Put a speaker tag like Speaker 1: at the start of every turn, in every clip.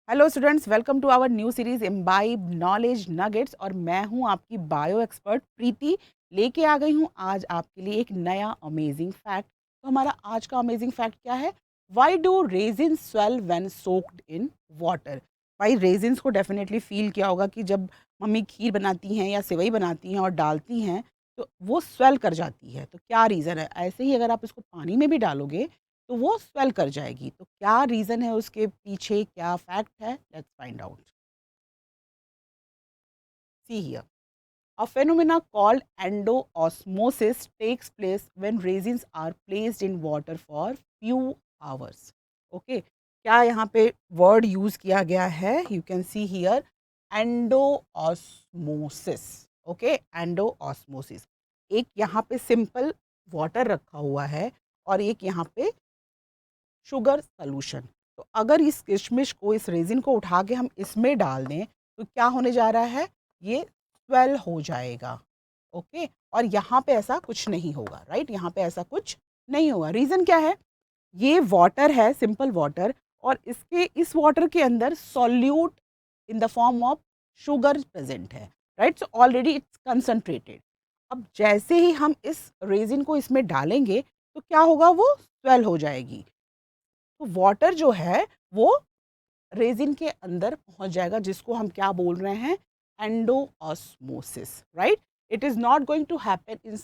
Speaker 1: Hello students, welcome to our new series imbibe knowledge nuggets. और मैं हूं आपकी बायो एक्सपर्ट प्रीति। लेके आ गई हूं आज आपके लिए एक नया अमेजिंग फैक्ट। तो हमारा आज का अमेजिंग फैक्ट क्या है? Why do resin swell when soaked in water? भाई, रेजिन्स को डेफिनेटली फील किया होगा कि जब मम्मी खीर बनाती हैं या सेवई बनाती हैं और डालती हैं तो वो स्वेल कर जाती है। तो क्या रीज़न है? ऐसे ही अगर आप इसको पानी में भी डालोगे तो वो स्वेल कर जाएगी। तो क्या रीज़न है उसके पीछे, क्या फैक्ट है? Let's find out. See here, a phenomena called endoosmosis takes place when raisins are placed in water for few hours. Okay, क्या यहाँ पे वर्ड यूज किया गया है? You can see here endosmosis. Okay, endosmosis. एक यहाँ पे सिंपल वाटर रखा हुआ है और एक यहाँ पे शुगर सॉल्यूशन। तो अगर इस किशमिश को, इस रेजिन को उठा के हम इसमें डाल दें तो क्या होने जा रहा है? ये स्वेल हो जाएगा। ओके, और यहाँ पे ऐसा कुछ नहीं होगा। राइट, यहाँ पे ऐसा कुछ नहीं होगा। रीज़न क्या है? ये वाटर है, सिंपल वाटर, और इसके इस वाटर के अंदर solute in the form of sugar present है। Right, so already it's concentrated. अब जैसे ही हम इस रेजिन को इसमें डालेंगे तो क्या होगा? वो स्वेल हो जाएगी। तो वाटर जो है वो रेजिन के अंदर पहुंच जाएगा, जिसको हम क्या बोल रहे हैं? Endoosmosis. Right, it is not going to happen in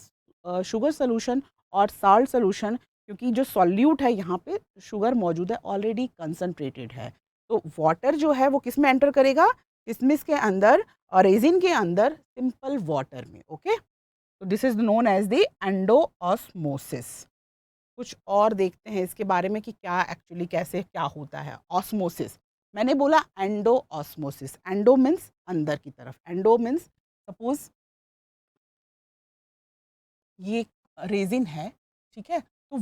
Speaker 1: sugar solution और साल्ट सोल्यूशन, क्योंकि जो सॉल्यूट है यहाँ पे शुगर मौजूद है, ऑलरेडी कंसंट्रेटेड है। तो वाटर जो है वो किस में एंटर करेगा? किसमिस के अंदर और रेजिन के अंदर, सिंपल वाटर में। ओके, तो this is known as the endoosmosis. कुछ और देखते हैं इसके बारे में कि क्या एक्चुअली, कैसे, क्या होता है ऑस्मोसिस। मैंने बोला एंडो ऑस्मोसिस। एंडो मीन्स अंदर की तरफ, एंडो मीन्स सपोज ये रेजिन है, ठीक है? तो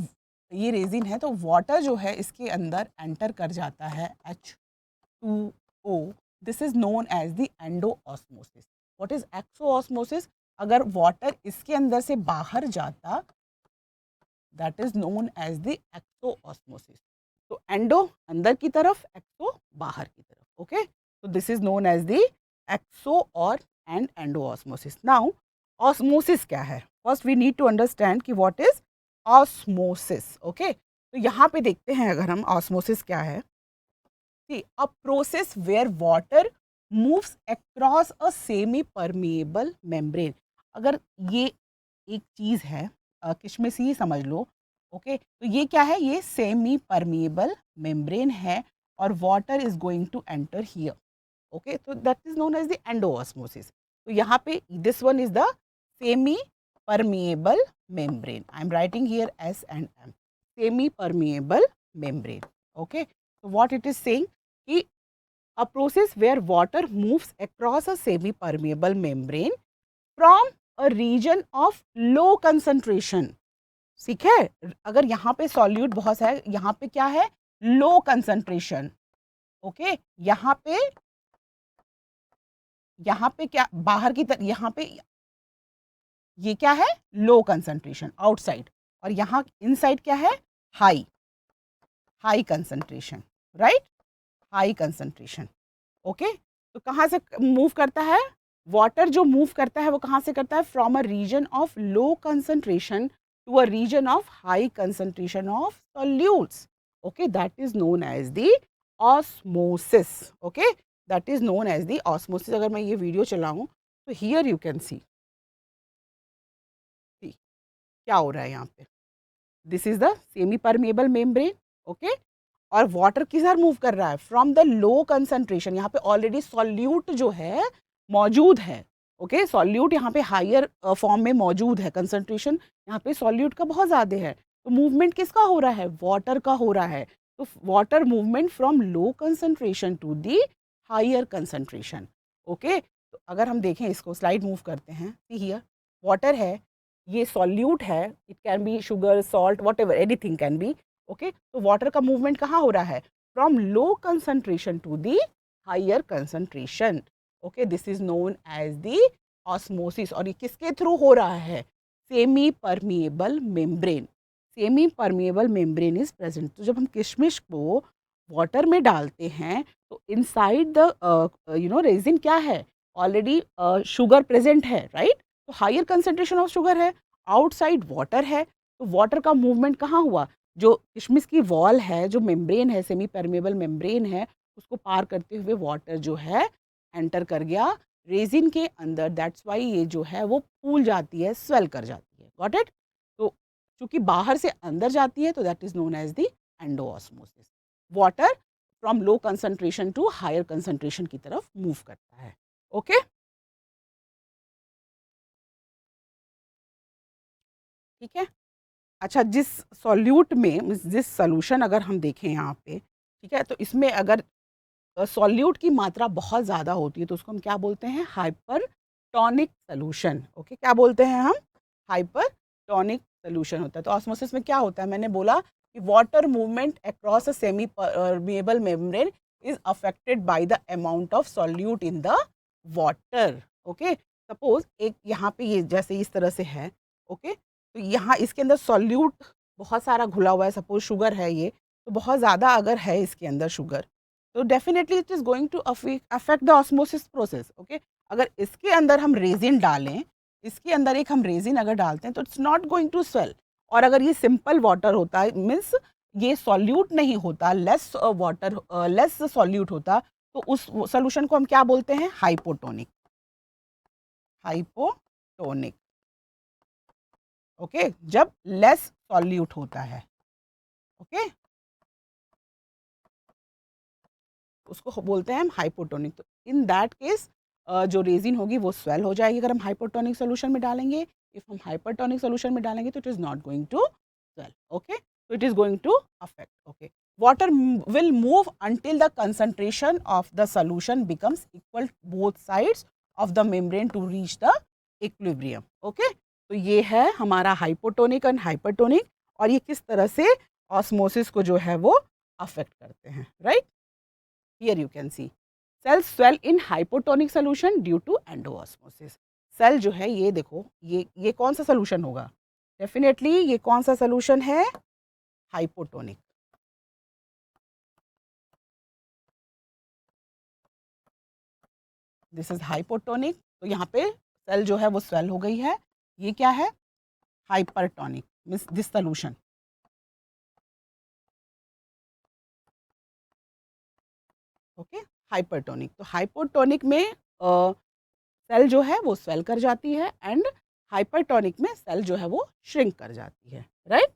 Speaker 1: ये रेजिन है, तो वाटर जो है इसके अंदर एंटर कर जाता है, H2O। This is known as the endo osmosis. What is exo osmosis? अगर वाटर इसके अंदर से बाहर जाता, that is known as the exo osmosis. तो एंडो अंदर की तरफ, एक्सो बाहर की तरफ। ओके, तो this is known as the exo और and endo osmosis. Now osmosis क्या है? First we need to understand कि व्हाट इज ऑस्मोसिस। ओके, तो यहाँ पे देखते हैं अगर हम ऑस्मोसिस क्या है। See, a process where water moves across a semi permeable membrane। अगर ये एक चीज है, किशमिश ही समझ लो। ओके, तो ये क्या है? ये सेमी परमिएबल मेम्ब्रेन है और water is going to enter here. Okay, तो that is known as the endosmosis. तो यहाँ पे this one is the semi permeable membrane. I am writing here S and M, semi permeable membrane. Okay, so what it is saying कि a process where water moves across a semi permeable membrane from a region of low concentration। ठीक है, अगर यहाँ पे solute बहुत है, यहाँ पे क्या है? Low concentration. ओके, यहाँ पे क्या बाहर की तरफ, यहाँ पे ये क्या है? लो कंसंट्रेशन आउटसाइड, और यहाँ इनसाइड क्या है? High, high concentration. Right, high concentration. Okay, तो कहाँ से मूव करता है? वाटर जो मूव करता है वो कहाँ से करता है? From a region of low concentration to a region of high concentration of solutes. Okay, that is known as the osmosis. Okay, that is known as the osmosis. अगर मैं ये वीडियो चलाऊं तो हियर यू कैन सी क्या हो रहा है यहाँ पे। This is the semi permeable membrane. Okay, और वाटर किधर मूव कर रहा है? From the low concentration. यहाँ पे ऑलरेडी सॉल्यूट जो है मौजूद है। ओके, सॉल्यूट यहाँ पे हायर फॉर्म में मौजूद है, कंसंट्रेशन यहाँ पे सॉल्यूट का बहुत ज़्यादा है। तो मूवमेंट किसका हो रहा है? वाटर का हो रहा है। तो water movement from low concentration to the higher concentration. Okay, तो अगर हम देखें इसको, स्लाइड मूव करते हैं, सी हियर, वाटर है, ये सॉल्यूट है, it can be sugar, salt, whatever, anything can be. Okay, तो वाटर का मूवमेंट कहाँ हो रहा है? From low concentration to the higher concentration. Okay, this is known as the osmosis. और ये किसके थ्रू हो रहा है? Semi permeable membrane. Semi permeable membrane is present. तो जब हम किशमिश को वाटर में डालते हैं तो इनसाइड द रेजिन क्या है, ऑलरेडी शुगर प्रेजेंट है, राइट? तो हायर कंसंट्रेशन ऑफ शुगर है, आउटसाइड वाटर है, तो वाटर का मूवमेंट कहाँ हुआ, जो किशमिश की वॉल है, जो मेम्ब्रेन है, सेमी परमेबल मेम्ब्रेन है, उसको पार करते हुए वाटर जो है एंटर कर गया रेजिन के अंदर, दैट्स वाई ये जो है वो फूल जाती है, स्वेल कर जाती है, गॉट इट? तो चूंकि बाहर से अंदर जाती है तो that is known as the endoosmosis. Water from low concentration to higher concentration की तरफ मूव करता है। ओके, ठीक है। अच्छा, जिस सॉल्यूट में, जिस सोल्यूशन अगर हम देखें यहाँ पे, ठीक है, तो इसमें अगर सॉल्यूट की मात्रा बहुत ज़्यादा होती है तो उसको हम क्या बोलते हैं, हाइपरटोनिक सॉल्यूशन। ओके, क्या बोलते हैं हम, हाइपरटोनिक सॉल्यूशन होता है। तो ऑस्मोसिस में क्या होता है, मैंने बोला कि water movement across a semi permeable membrane is affected by the amount of solute in the water. Okay, suppose एक यहाँ पे ये जैसे इस तरह से है, ओके, तो यहाँ इसके अंदर सॉल्यूट बहुत सारा घुला हुआ है, सपोज शुगर है ये, तो बहुत ज़्यादा अगर है इसके अंदर शुगर, तो definitely it is going to affect the osmosis process. Okay, अगर इसके अंदर हम रेजिन डालें, इसके अंदर एक हम रेजिन अगर डालते हैं तो it's not going to swell. और अगर ये सिंपल वाटर होता है, मीन्स ये सॉल्यूट नहीं होता, लेस वाटर, लेस सॉल्यूट होता, तो उस सोल्यूशन को हम क्या बोलते हैं, हाइपोटोनिक। हाइपोटोनिक, ओके, जब लेस सॉल्यूट होता है, ओके, उसको बोलते हैं हम हाइपोटोनिक। तो इन दैट केस जो रेजिन होगी वो स्वेल हो जाएगी अगर हम हाइपोटोनिक सोल्यूशन में डालेंगे। इफ हम हाइपरटोनिक सोल्यूशन में डालेंगे तो it is not going to swell. Okay, so it is going to affect. Okay, water will move until the concentration of the solution becomes equal both sides of the membrane to reach the equilibrium. Okay, तो ये है हमारा hypotonic and hypertonic, और ये किस तरह से osmosis को जो है वो अफेक्ट करते हैं, right? Here you can see cells swell in hypotonic solution due to endoosmosis. Cell जो है ये देखो, ये कौन सा सोल्यूशन होगा, डेफिनेटली ये कौन सा सोल्यूशन है, हाइपोटोनिक। दिस इज हाइपोटोनिक, तो यहाँ पे सेल जो है वो स्वेल हो गई है। ये क्या है, hypertonic, means this solution. Okay, hypertonic, तो हाइपोटोनिक में सेल जो है वो स्वेल कर जाती है, एंड हाइपरटोनिक में सेल जो है वो श्रिंक कर जाती है, राइट?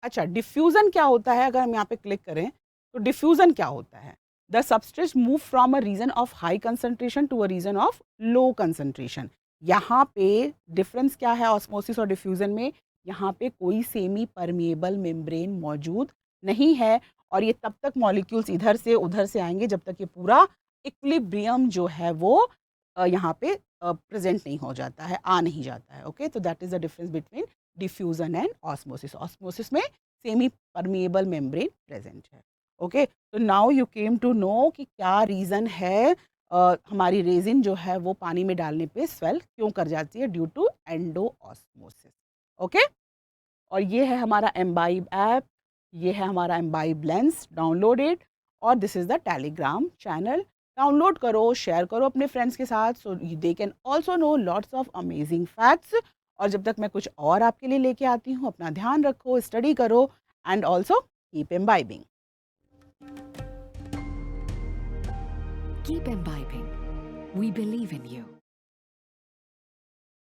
Speaker 1: अच्छा, डिफ्यूज़न क्या होता है, अगर हम यहाँ पे क्लिक करें तो डिफ्यूज़न क्या होता है, the substance move from a region of high concentration to a region of low concentration. यहाँ पे डिफरेंस क्या है ऑस्मोसिस और डिफ्यूज़न में, यहाँ पे कोई सेमी परमिएबल मेम्ब्रेन मौजूद नहीं है, और ये तब तक मॉलिक्यूल्स इधर से उधर से आएंगे जब तक ये पूरा इक्विलिब्रियम जो है वो यहाँ पे प्रेजेंट नहीं हो जाता है, आ नहीं जाता है। ओके, तो that is the difference between diffusion and osmosis. Osmosis में सेमी परमिएबल मेम्ब्रेन प्रेजेंट है। ओके, तो now you came to know कि क्या रीज़न है हमारी रेजिन जो है वो पानी में डालने पे स्वेल क्यों कर जाती है, due to endo osmosis. Okay, और ये है हमारा एम्बाइब ऐप, ये है हमारा एम्बाइब लेंस, डाउनलोडेड, और this is the Telegram channel. Download करो, शेयर करो अपने फ्रेंड्स के साथ, so they can also know lots of amazing facts. और जब तक मैं कुछ और आपके लिए लेके आती हूँ, अपना ध्यान रखो, स्टडी करो, and also keep imbibing.
Speaker 2: Keep imbibing. We believe in you.